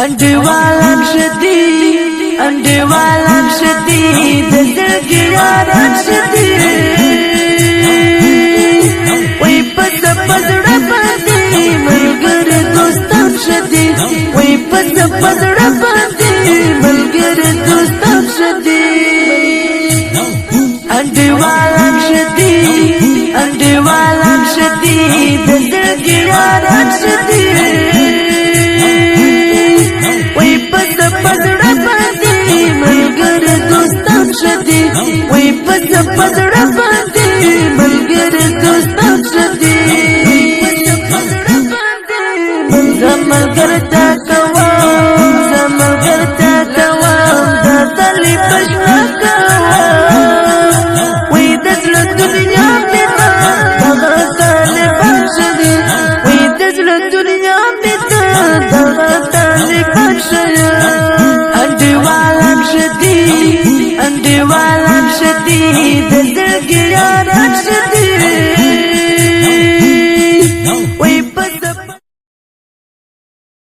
انډیوالان شدي انډیوالان شدي د زړګي یاران شدي وای پس پزړه باندې ملګری دوستان شدي وای پس پزړه باندې ملګری دوستان شدي انډیوالان شدي انډیوالان شدي د زړګي یاران شدي وای پس پزړه باندې ملګری دوستان شدي زملګرتا کوم زملګرتا کوم د تلې پښنا کوم وای د زړه دنیا مې دغه طالبان شدي وای د زړه دنیا مې دغه طالبان شدي انډیوالان شدي انډیوالان شدي د زړګي یاران شدي